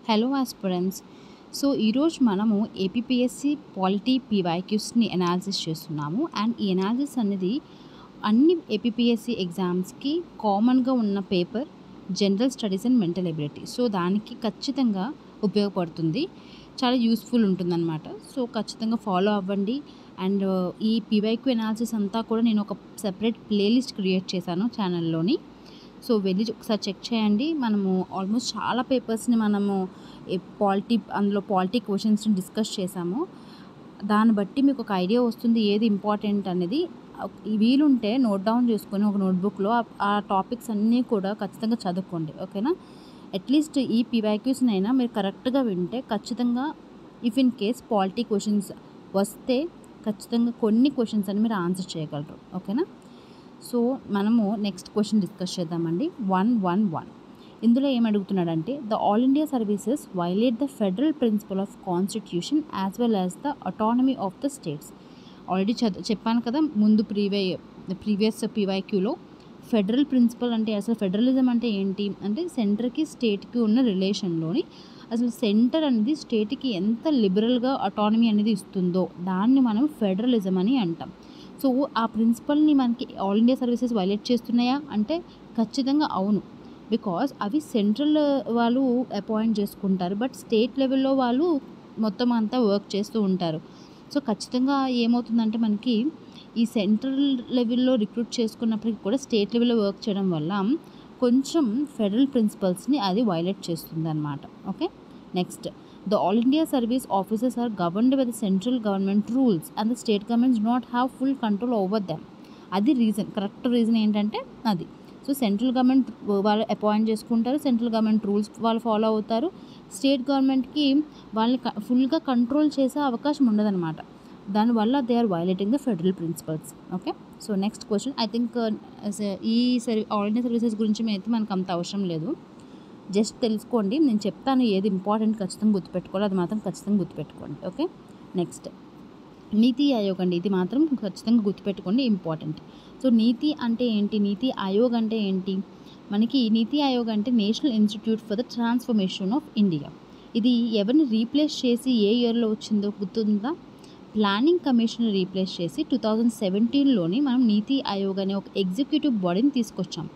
Hello aspirants. So ఈరోజు మనము APPSC polity పీవైక్యూస్ని analysis చేస్తున్నాము. అండ్ ఈ అనాలిసిస్ అనేది అన్ని ఏపీపీఎస్సీ ఎగ్జామ్స్కి కామన్గా ఉన్న paper general studies and mental ability. So దానికి ఖచ్చితంగా ఉపయోగపడుతుంది, చాలా యూస్ఫుల్ ఉంటుందన్నమాట. సో ఖచ్చితంగా ఫాలో అవ్వండి. అండ్ ఈ పీవైక్యూ అనాలిసిస్ అంతా కూడా నేను ఒక సెపరేట్ ప్లేలిస్ట్ క్రియేట్ చేశాను ఛానల్లోని. సో వెళ్ళి ఒకసారి చెక్ చేయండి. మనము ఆల్మోస్ట్ చాలా పేపర్స్ని మనము అందులో పాలిటీ క్వశ్చన్స్ని డిస్కస్ చేసాము. దాన్ని బట్టి మీకు ఒక ఐడియా వస్తుంది ఏది ఇంపార్టెంట్ అనేది. వీలుంటే నోట్ డౌన్ చేసుకొని ఒక నోట్బుక్లో ఆ టాపిక్స్ అన్నీ కూడా ఖచ్చితంగా చదువుకోండి, ఓకేనా. అట్లీస్ట్ ఈ పీవైక్యూస్నైనా మీరు కరెక్ట్గా వింటే ఖచ్చితంగా if in case polity questions వస్తే ఖచ్చితంగా కొన్ని క్వశ్చన్స్ అని మీరు ఆన్సర్ చేయగలరు, ఓకేనా. సో మనము నెక్స్ట్ క్వశ్చన్ డిస్కస్ చేద్దామండి. 111 ఇందులో ఏమడుగుతున్నాడంటే the all India services violate the federal principle of constitution as well as the autonomy of the states. Already చెప్పాను కదా ముందు ప్రీవియస్ పీవైక్యూలో. ఫెడరల్ ప్రిన్సిపల్ అంటే అసలు ఫెడరలిజం అంటే ఏంటి అంటే సెంటర్కి స్టేట్కి ఉన్న రిలేషన్లోని అసలు సెంటర్ అనేది స్టేట్కి ఎంత లిబరల్గా అటానమీ అనేది ఇస్తుందో దాన్ని మనం ఫెడరలిజం అని అంటాం. సో ఆ ప్రిన్సిపల్ని మనకి ఆల్ ఇండియా సర్వీసెస్ వైలేట్ చేస్తున్నాయా అంటే ఖచ్చితంగా అవును. బికాస్ అవి సెంట్రల్ వాళ్ళు అపాయింట్ చేసుకుంటారు, బట్ స్టేట్ లెవెల్లో వాళ్ళు మొత్తం అంతా వర్క్ చేస్తూ ఉంటారు. సో ఖచ్చితంగా ఏమవుతుందంటే మనకి ఈ సెంట్రల్ లెవెల్లో రిక్రూట్ చేసుకున్నప్పటికీ కూడా స్టేట్ లెవెల్లో వర్క్ చేయడం వల్ల కొంచెం ఫెడరల్ ప్రిన్సిపల్స్ని అది వైలేట్ చేస్తుంది అన్నమాట. Okay, next the all India service officers are governed by the central government rules and the state governments do not have full control over them. అది రీజన్, కరెక్ట్ రీజన్ ఏంటంటే అది. సో సెంట్రల్ గవర్నమెంట్ వాళ్ళు appoint చేసుకుంటారు, central government rules వాళ్ళు follow అవుతారు. State గవర్నమెంట్కి వాళ్ళని ఫుల్గా కంట్రోల్ చేసే అవకాశం ఉండదన్నమాట. దానివల్ల they are violating the federal principles. Okay, so next question. I think ఈ ఆల్ ఇండియా సర్వీసెస్ గురించి అయితే మనకు అంత అవసరం లేదు, జస్ట్ తెలుసుకోండి. నేను చెప్తాను ఏది ఇంపార్టెంట్ ఖచ్చితంగా గుర్తుపెట్టుకోవాలి, అది మాత్రం ఖచ్చితంగా గుర్తుపెట్టుకోండి. ఓకే, నెక్స్ట్ నీతి ఆయోగ్ అండి. ఇది మాత్రం ఖచ్చితంగా గుర్తుపెట్టుకోండి, ఇంపార్టెంట్. సో నీతి అంటే ఏంటి, నీతి ఆయోగ్ అంటే ఏంటి? మనకి నీతి ఆయోగ్ అంటే national institute for the transformation of India. ఇది ఎవరిని రీప్లేస్ చేసి ఏ ఇయర్లో వచ్చిందో గుర్తుందా? ప్లానింగ్ కమిషన్ రీప్లేస్ చేసి 2017లోని మనం నీతి ఆయోగ్ అనే ఒక ఎగ్జిక్యూటివ్ బాడీని తీసుకొచ్చాం.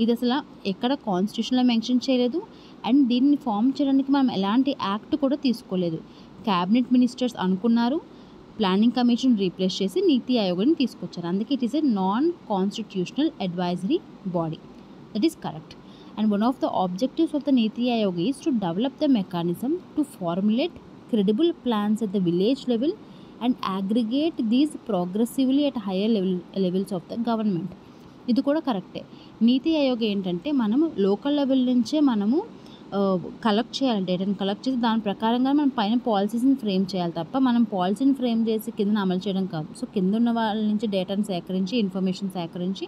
ఇది అసలు ఎక్కడ కాన్స్టిట్యూషన్లో మెన్షన్ చేయలేదు. అండ్ దీన్ని ఫామ్ చేయడానికి మనం ఎలాంటి యాక్ట్ కూడా తీసుకోలేదు. క్యాబినెట్ మినిస్టర్స్ అనుకున్నారు, ప్లానింగ్ కమిషన్ రీప్లేస్ చేసి నీతి ఆయోగ్ని తీసుకొచ్చారు. అందుకే it is a non constitutional advisory body. That is correct. And one of the objectives of the NITI Aayog is to develop the mechanism to formulate credible plans at the village level and aggregate these progressively at higher levels of the government. ఇది కూడా కరెక్టే. నీతి ఆయోగ్ ఏంటంటే మనము local level నుంచే మనము collect చేయాలి, డేటాని collect చేసి దాని ప్రకారంగా మనం పైన పాలసీస్ని ఫ్రేమ్ చేయాలి తప్ప మనం పాలసీని ఫ్రేమ్ చేసి కింద అమలు చేయడం కాదు. సో కింద ఉన్న వాళ్ళ నుంచి డేటాను సేకరించి, ఇన్ఫర్మేషన్ సేకరించి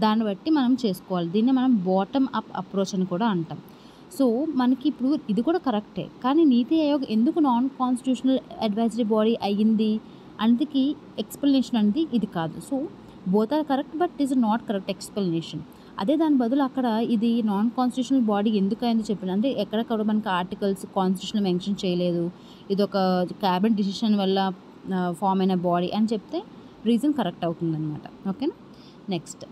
దాన్ని బట్టి మనం చేసుకోవాలి. దీన్ని మనం బాటమ్ అప్ అప్రోచ్ అని కూడా అంటాం. సో మనకి ఇప్పుడు ఇది కూడా కరెక్టే, కానీ నీతి ఆయోగ్ ఎందుకు నాన్ కాన్స్టిట్యూషనల్ అడ్వైజరీ బాడీ అయ్యింది అందుకు ఎక్స్ప్లెనేషన్ అనేది ఇది కాదు. So both are correct, but it is not correct explanation. అదే దాని బదులు అక్కడ ఇది నాన్ కాన్స్టిట్యూషనల్ బాడీ ఎందుకు అయిందో చెప్పాను అంటే ఎక్కడెక్కడ మనకి ఆర్టికల్స్ కాన్స్టిట్యూషన్లో మెన్షన్ చేయలేదు, ఇది ఒక క్యాబినెట్ డిసిషన్ వల్ల ఫామ్ అయిన బాడీ అని చెప్తే రీజన్ కరెక్ట్ అవుతుందన్నమాట. ఓకేనా, నెక్స్ట్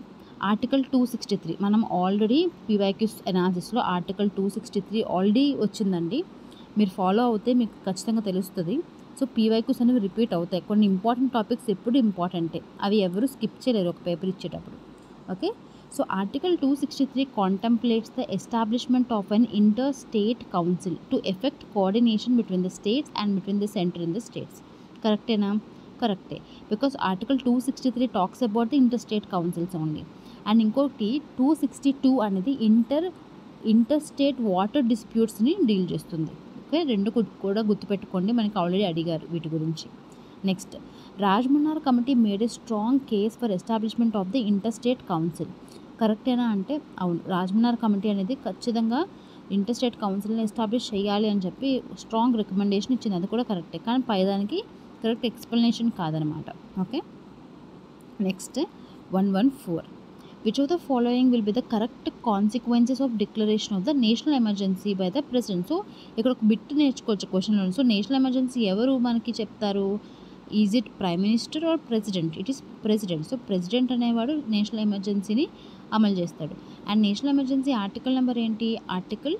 ఆర్టికల్ 263. మనం ఆల్రెడీ పీవైక్యూస్ అనాలిసిస్లో ఆర్టికల్ 263 ఆల్రెడీ వచ్చిందండి. మీరు ఫాలో అవుతే మీకు ఖచ్చితంగా తెలుస్తుంది. సో పీవైక్యూస్ అనేవి రిపీట్ అవుతాయి. కొన్ని ఇంపార్టెంట్ టాపిక్స్ ఎప్పుడు ఇంపార్టెంటే, అవి ఎవరు స్కిప్ చేయలేరు ఒక పేపర్ ఇచ్చేటప్పుడు. Okay, so article 263 contemplates the establishment of an inter state council to effect coordination between the states and between the centre in the states. కరెక్టేనా? కరెక్టే, because article 263 talks about the inter state councils only. And ఇంకోటి 262 అనేది inter state water డిస్ప్యూట్స్ని deal చేస్తుంది. Okay, రెండు కూడా గుర్తుపెట్టుకోండి, మనకి ఆల్రెడీ అడిగారు వీటి గురించి. Next Rajamannar committee made a strong case for establishment of the inter state council. కరెక్టేనా అంటే అవును, రాజ్మన్నార్ కమిటీ అనేది ఖచ్చితంగా ఇంటర్ స్టేట్ కౌన్సిల్ని ఎస్టాబ్లిష్ చేయాలి అని చెప్పి స్ట్రాంగ్ రికమెండేషన్ ఇచ్చింది, అది కూడా కరెక్టే, కానీ పైదానికి కరెక్ట్ ఎక్స్ప్లెనేషన్ కాదనమాట. Okay, next 114 which of the following will be the correct consequences of declaration of the national emergency by the president. So ఇక్కడ ఒక బిట్ నేర్చుకోవచ్చు క్వశ్చన్లో. సో నేషనల్ ఎమర్జెన్సీ ఎవరు మనకి చెప్తారు? Is it prime minister or president? It is president. So president అనేవాడు national ఎమర్జెన్సీని అమలు చేస్తాడు. And national emergency article number ఏంటి? ఆర్టికల్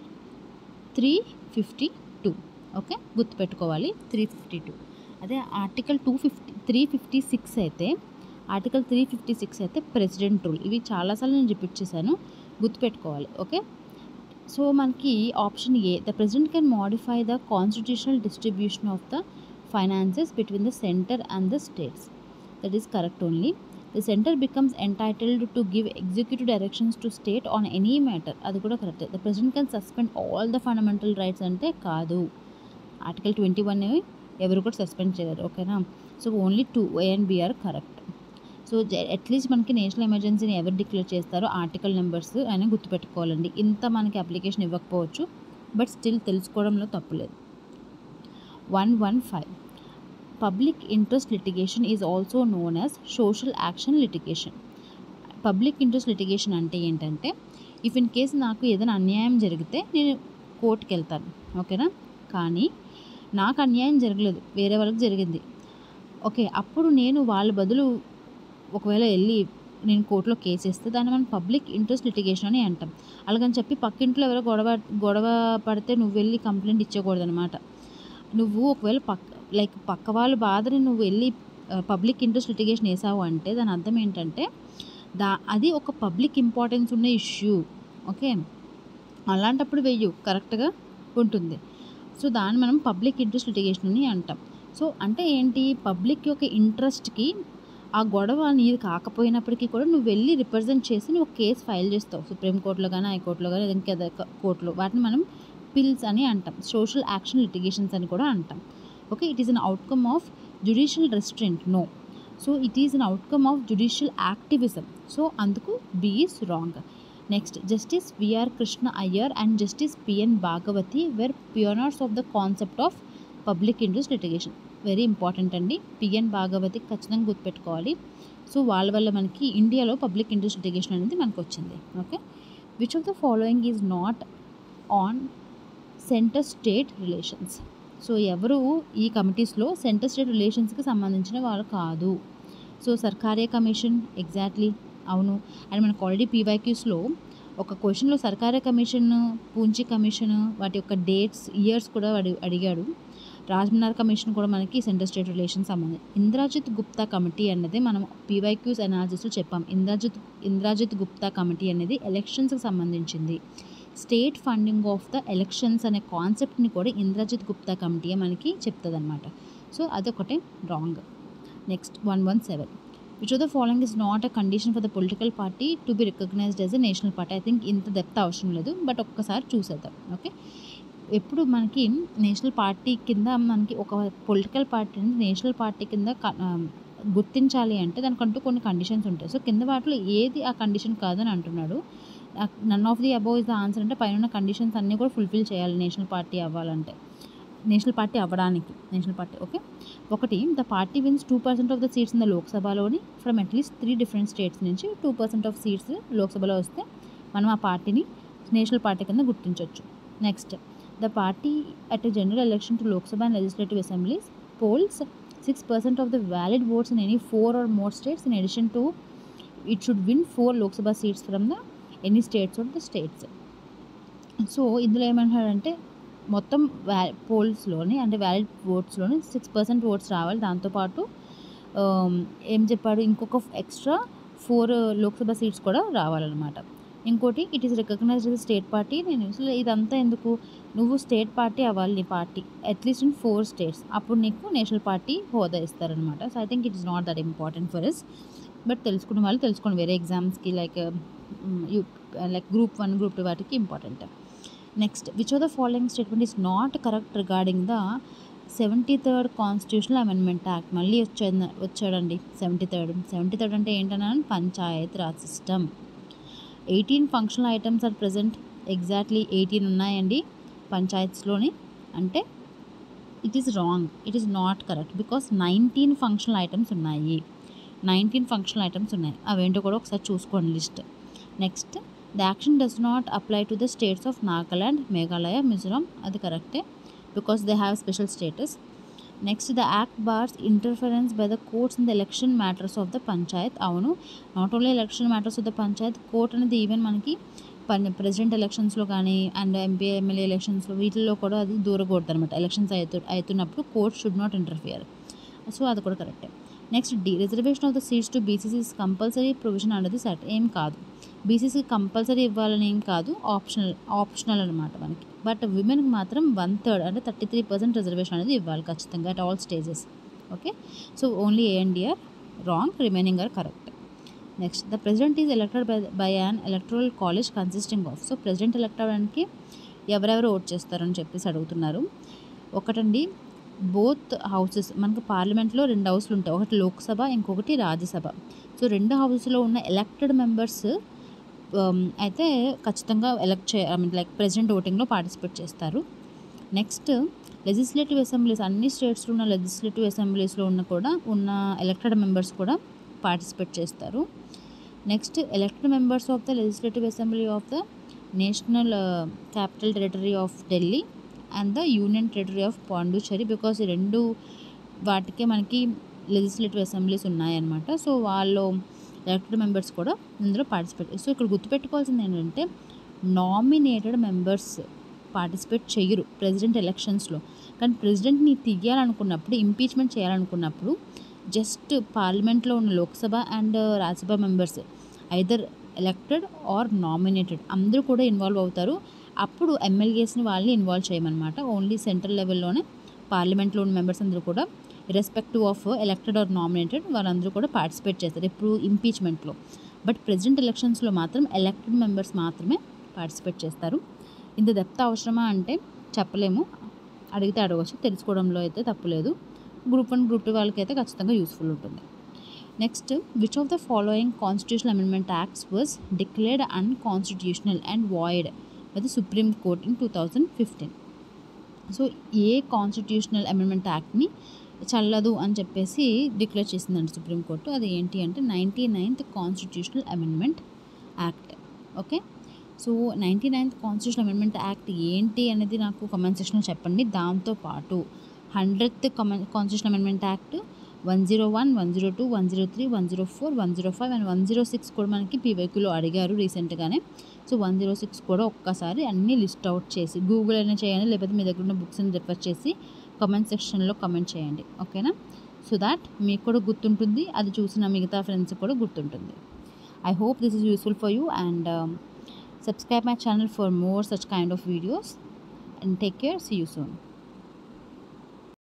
352. ఓకే, గుర్తుపెట్టుకోవాలి 352. అదే ఆర్టికల్ 356 అయితే, ఆర్టికల్ 356 అయితే ప్రెసిడెంట్ రూల్. ఇవి చాలాసార్లు నేను రిపీట్ చేశాను, గుర్తుపెట్టుకోవాలి. ఓకే, సో మనకి option A, the president can modify the constitutional distribution of the finances between the centre and the states. That is correct only. The centre becomes entitled to give executive directions to state on any matter. అది కూడా correct. The president can suspend all the fundamental rights అంటే కాదు. Article 21 ఎవరు కూడా suspend చేయలేరు. ఓకేనా, so only 2 A and B are correct. So at least మనకి national ఎమర్జెన్సీని ఎవరు డిక్లేర్ చేస్తారో ఆర్టికల్ నెంబర్స్ అని గుర్తుపెట్టుకోవాలండి. ఇంత మనకి అప్లికేషన్ ఇవ్వకపోవచ్చు, బట్ స్టిల్ తెలుసుకోవడంలో తప్పులేదు. 115. Public interest litigation is also known as social action litigation. Public interest litigation అంటే ఏంటంటే, ఇఫ్ ఇన్ కేసు నాకు ఏదైనా అన్యాయం జరిగితే నేను కోర్టుకి వెళ్తాను. ఓకేనా, కానీ నాకు అన్యాయం జరగలేదు, వేరే వాళ్ళకి జరిగింది. ఓకే, అప్పుడు నేను వాళ్ళ బదులు ఒకవేళ వెళ్ళి నేను కోర్టులో కేసు వేస్తే దాన్ని మనం పబ్లిక్ ఇంట్రెస్ట్ లిటిగేషన్ అని అంటాం. అలాగని చెప్పి పక్కింట్లో ఎవరో గొడవ పడితే నువ్వు వెళ్ళి కంప్లైంట్ ఇచ్చేయకూడదనమాట. నువ్వు ఒకవేళ పక్క వాళ్ళ బాధని నువ్వు వెళ్ళి పబ్లిక్ ఇంట్రెస్ట్ లిటిగేషన్ వేసావు అంటే దాని అర్థం ఏంటంటే అది ఒక పబ్లిక్ ఇంపార్టెన్స్ ఉన్న ఇష్యూ. ఓకే, అలాంటప్పుడు వెయ్యు కరెక్ట్గా ఉంటుంది. సో దాన్ని మనం పబ్లిక్ ఇంట్రెస్ట్ లిటిగేషన్ అని అంటాం. సో అంటే ఏంటి, పబ్లిక్ యొక్క ఇంట్రెస్ట్కి ఆ గొడవ నీది కాకపోయినప్పటికీ కూడా నువ్వు వెళ్ళి రిప్రజెంట్ చేసి నువ్వు కేసు ఫైల్ చేస్తావు సుప్రీంకోర్టులో కానీ, హైకోర్టులో కానీ, ఇంకేదో కోర్టులో. వాటిని మనం పిల్స్ అని అంటాం, సోషల్ యాక్షన్ లిటిగేషన్స్ అని కూడా అంటాం. Okay, it is an outcome of judicial restraint. No, so it is an outcome of judicial activism. So అందుకు B is wrong. Next, justice V R Krishna Iyer and justice P N Bhagwati were pioneers of the concept of public interest litigation. Very important అండి, P N Bhagwati ఖచ్చితంగా గుర్తుపెట్టుకోవాలి. So వాళ్ళ వల్ల మనకి ఇండియాలో public interest litigation అనేది మనకు వచ్చింది. Okay, which of the following is not on centre state relations. So ఎవరు ఈ కమిటీస్లో సెంటర్ స్టేట్ రిలేషన్స్కి సంబంధించిన వాళ్ళు కాదు. సో సర్కారియా కమిషన్, ఎగ్జాక్ట్లీ అవును. అండ్ మనకు ఆల్రెడీ పీవైక్యూస్లో ఒక క్వశ్చన్లో సర్కారియా కమిషన్, పూంచి కమిషన్ వాటి యొక్క డేట్స్, ఇయర్స్ కూడా అడిగాడు. రాజ్మనార్ కమిషన్ కూడా మనకి సెంటర్ స్టేట్ రిలేషన్స్ సంబంధం. ఇంద్రాజిత్ గుప్తా కమిటీ అనేది మనం పీవైక్యూస్ అనాలిసిస్లో చెప్పాం. ఇంద్రాజిత్ గుప్తా కమిటీ అనేది ఎలక్షన్స్కి సంబంధించింది. State funding of the elections అనే కాన్సెప్ట్ని కూడా ఇంద్రజిత్ గుప్తా కమిటీ మనకి చెప్తుంది అనమాట. సో అదొకటే wrong. Next 117. Which of the following is not a condition for the political party to be recognised as a national party. I think ఇంత డెప్త్ అవసరం లేదు, బట్ ఒక్కసారి చూసేద్దాం. ఓకే, ఎప్పుడు మనకి నేషనల్ పార్టీ కింద మనకి ఒక పొలిటికల్ పార్టీని నేషనల్ పార్టీ కింద గుర్తించాలి అంటే దానికంటూ కొన్ని కండిషన్స్ ఉంటాయి. సో కింద వాటిలో ఏది ఆ కండిషన్ కాదని అంటున్నాడు. None of the above is the answer అంటే పైన కండిషన్స్ అన్నీ కూడా ఫుల్ఫిల్ చేయాలి నేషనల్ పార్టీ అవ్వాలంటే, నేషనల్ పార్టీ అవ్వడానికి. నేషనల్ పార్టీ ఓకే, ఒకటి, the party wins 2% of the seats in the లోక్సభలోని ఫ్రమ్ అట్లీస్ట్ 3 డిఫరెంట్ స్టేట్స్ నుంచి 2% ఆఫ్ సీట్స్ లోక్సభలో వస్తే మనం ఆ పార్టీని నేషనల్ పార్టీ కింద గుర్తించవచ్చు. Next, the party at a general election to Lok Sabha and legislative assemblies polls 6% of the valid votes in any 4 or more states. In addition to it should win 4 Lok Sabha seats from the any states of the states. So ఇందులో ఏమంటాడంటే మొత్తం పోల్స్లోని అంటే valid ఓట్స్లోని 6% oats రావాలి. దాంతోపాటు ఏం చెప్పాడు, ఇంకొక extra 4 Lok Sabha seats కూడా రావాలన్నమాట. ఇంకోటి, it is recognised as state party. నేను ఇదంతా ఎందుకు, నువ్వు స్టేట్ పార్టీ అవ్వాలి, నీ పార్టీ అట్లీస్ట్ ఇన్ 4 స్టేట్స్, అప్పుడు నీకు నేషనల్ పార్టీ హోదా ఇస్తారనమాట. So I think it is not that important for us, but తెలుసుకున్న వాళ్ళు తెలుసుకోండి. వేరే ఎగ్జామ్స్కి లైక్ గ్రూప్ 1, గ్రూప్ 2 వాటికి important. Next, which of the following statement is not correct regarding the 73rd constitutional amendment act. మళ్ళీ వచ్చాడండి 73rd అంటే ఏంటన్నాను, Panchayat Raj system. 18 functional items are present. Exactly 18 ఉన్నాయండి పంచాయత్స్లోని. అంటే it is wrong, it is not correct, because 19 functional items ఉన్నాయి. 19 functional items ఉన్నాయి. అవేంటో కూడా ఒకసారి చూసుకోండి list. Next the action does not apply to the states of Nagaland, Meghalaya, Mizoram. అది కరెక్టే because they have special status. Next the act bars interference by the courts in the election matters of the panchayat. అవును, not only election matters of the panchayat, court అనేది even మనకి president ఎలక్షన్స్లో కానీ and MP MLA ఎలక్షన్స్లో వీటిల్లో కూడా అది దూరకూడదు అనమాట. ఎలక్షన్స్ అవుతున్నప్పుడు court should not interfere. So అది కూడా కరెక్టే. Next D reservation of the seats to BCC is compulsory provision under the set. ఏం కాదు, బీసీసీ కంపల్సరీ ఇవ్వాలని ఏం కాదు, ఆప్షనల్ అనమాట మనకి. బట్ విమెన్కి మాత్రం 1/3 అంటే 33% రిజర్వేషన్ అనేది ఇవ్వాలి ఖచ్చితంగా at all stages. Okay, so only A and D are wrong, remaining are correct. Next the president is elected by an electoral college consisting of. So president elect అవ్వడానికి ఎవరెవరు vote చేస్తారని చెప్పేసి అడుగుతున్నారు. ఒకటండి, బోత్ హౌసెస్, మనకు పార్లమెంట్లో 2 హౌస్లు ఉంటాయి, ఒకటి లోక్సభ, ఇంకొకటి రాజ్యసభ. సో 2 హౌస్లో ఉన్న ఎలక్టెడ్ మెంబర్స్ అయితే ఖచ్చితంగా లైక్ ప్రెసిడెంట్ ఓటింగ్లో పార్టిసిపేట్ చేస్తారు. నెక్స్ట్ లెజిస్లేటివ్ అసెంబ్లీస్, అన్ని స్టేట్స్లో ఉన్న లెజిస్లేటివ్ అసెంబ్లీస్లో ఉన్న ఎలక్టెడ్ మెంబర్స్ కూడా పార్టిసిపేట్ చేస్తారు. Next elected members of the legislative assembly of the national capital territory of Delhi and the union territory of Pondicherry, because ఈ 2 వాటికే మనకి లెజిస్లేటివ్ అసెంబ్లీస్ ఉన్నాయన్నమాట. సో వాళ్ళు ఎలక్టెడ్ మెంబర్స్ కూడా ఇందులో పార్టిసిపేట్. సో ఇక్కడ గుర్తుపెట్టుకోవాల్సింది ఏంటంటే నామినేటెడ్ మెంబర్స్ పార్టిసిపేట్ చేయరు ప్రెసిడెంట్ ఎలక్షన్స్లో. కానీ ప్రెసిడెంట్ని తీయాలనుకున్నప్పుడు, ఇంపీచ్మెంట్ చేయాలనుకున్నప్పుడు జస్ట్ పార్లమెంట్లో ఉన్న Lok Sabha and Rajya Sabha members either elected or nominated అందరూ కూడా ఇన్వాల్వ్ అవుతారు. అప్పుడు ఎమ్మెల్యేస్ని వాళ్ళని ఇన్వాల్వ్ చేయమన్నమాట. ఓన్లీ సెంట్రల్ లెవెల్లోనే పార్లమెంట్లో ఉన్న మెంబర్స్ అందరూ కూడా irrespective of elected or nominated వాళ్ళందరూ కూడా పార్టిసిపేట్ చేస్తారు ఎప్పుడు ఇంపీచ్మెంట్లో. బట్ ప్రెసిడెంట్ ఎలక్షన్స్లో మాత్రం ఎలక్టెడ్ మెంబర్స్ మాత్రమే పార్టిసిపేట్ చేస్తారు. ఇంత డెప్త్ అవసరమా అంటే చెప్పలేము, అడిగితే అడగవచ్చు, తెలుసుకోవడంలో అయితే తప్పులేదు. గ్రూప్ 1 గ్రూప్ 2 వాళ్ళకైతే ఖచ్చితంగా యూస్ఫుల్ ఉంటుంది. Next, which of the following constitutional amendment acts was declared unconstitutional and void by the supreme court in 2015. So a constitutional amendment యాక్ట్ని చల్లదు అని చెప్పేసి డిక్లేర్ చేసిందండి సుప్రీంకోర్టు. అది ఏంటి అంటే 99th constitutional amendment act. Okay, so 99th constitutional amendment act ఏంటి అనేది నాకు కామెంట్ సెక్షన్లో చెప్పండి. దాంతోపాటు 100th constitutional amendment act 101, 102, 103, 104, 105 and 106 కూడా మనకి పీవైక్యూలో అడిగారు రీసెంట్గానే. సో 106 కూడా ఒక్కసారి అన్నీ లిస్ట్ అవుట్ చేసి గూగుల్ అయినా చేయండి, లేకపోతే మీ దగ్గర ఉన్న బుక్స్ని రిఫర్ చేసి కామెంట్ సెక్షన్లో కామెంట్ చేయండి. ఓకేనా, సో దాట్ మీకు కూడా గుర్తుంటుంది, అది చూసిన మిగతా ఫ్రెండ్స్ కూడా గుర్తుంటుంది. I hope this is useful for you and subscribe my channel for more such kind of videos and take care. See you soon.